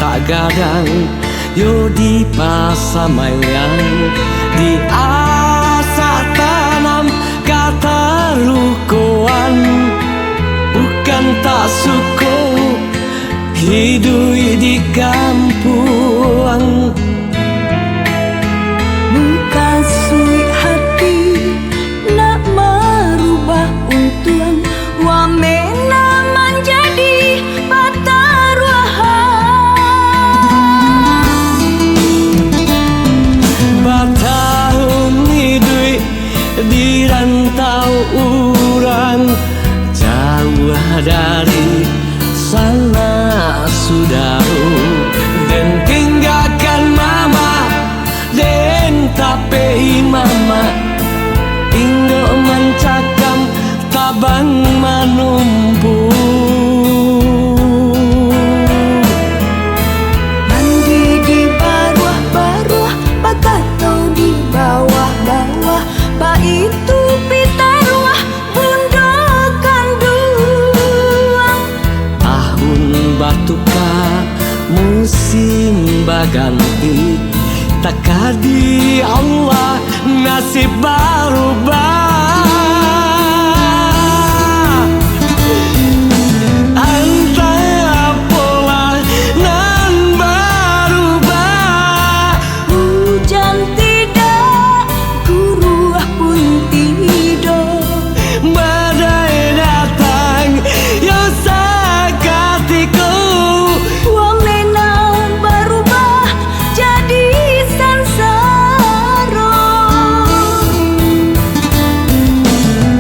tak gadang yo di pasamaian di asa tanam kata rukoan bukan tak suka hidup di kampung. Bukan sulit hati nak merubah untuan wamena menjadi batahun hidup di rantau urang jauh dari sana saudara dan tinggalkan mama dan tapi mama Indo mencakam tabang manumpu mandi di baruah-baruah bakatau di bawah-bawah ba itu pita ruah bunda kanduang tahun batuka musim baganti takadi Allah nasib berubah antara pola nan berubah hujan tidak guruah pun tidur badai datang yo sakatiku wamena berubah jadi sansara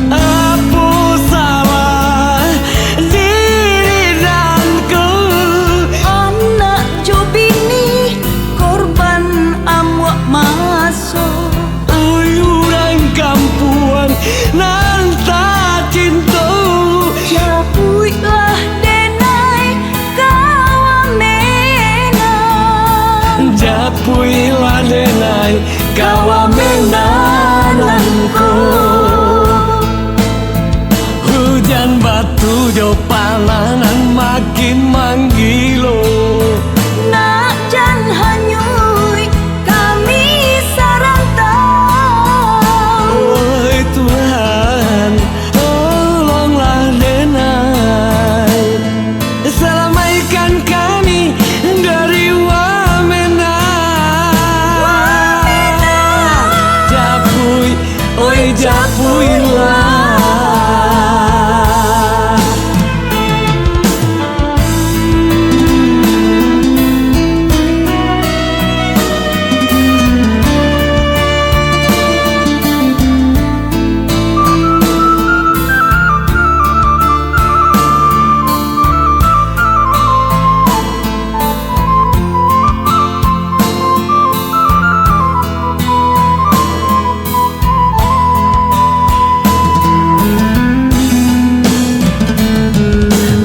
apa salah diri danku anak jobini korban amwak masuk orang kampung nan tak cinta japuilah denai kawamena japuilah denai kawamenananku hujan batu jo palanan makin manggilo nak jan hanyui kami sarantau oi Tuhan tolonglah denai selamatkan kami dari wamena japui oi japuilah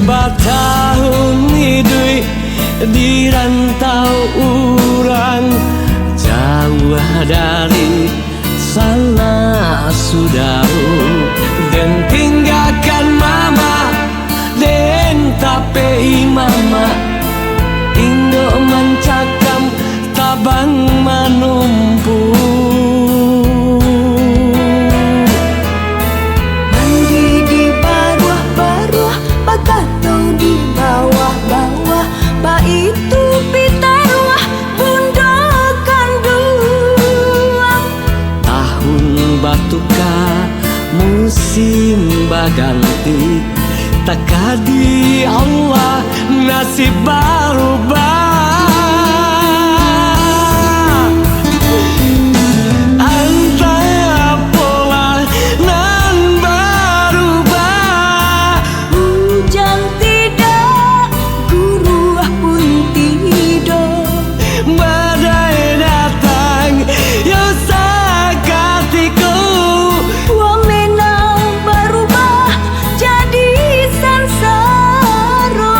batahun hidup di rantau urang jauh dari sana saudara dan tinggalkan mama dan tapi mama Indo mencakam tabang manumpu mandi di baruah-baruah bakatau di bawah-bawah ba itu pita ruah bunda kanduang tahun batuka musim baganti takadi Allah nasib berubah antara pola nan berubah hujan tidak guruah pun tidur badai datang yo sakatiku wamena berubah jadi sansara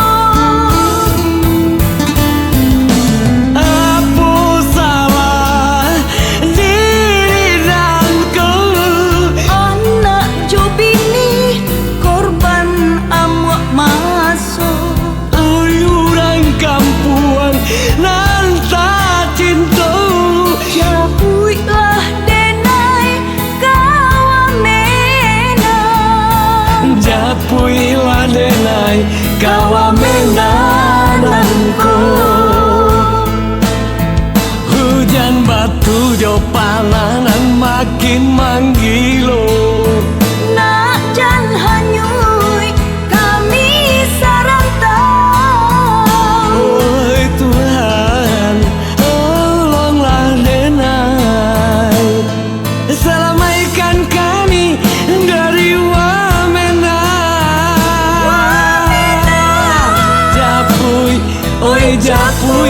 Japur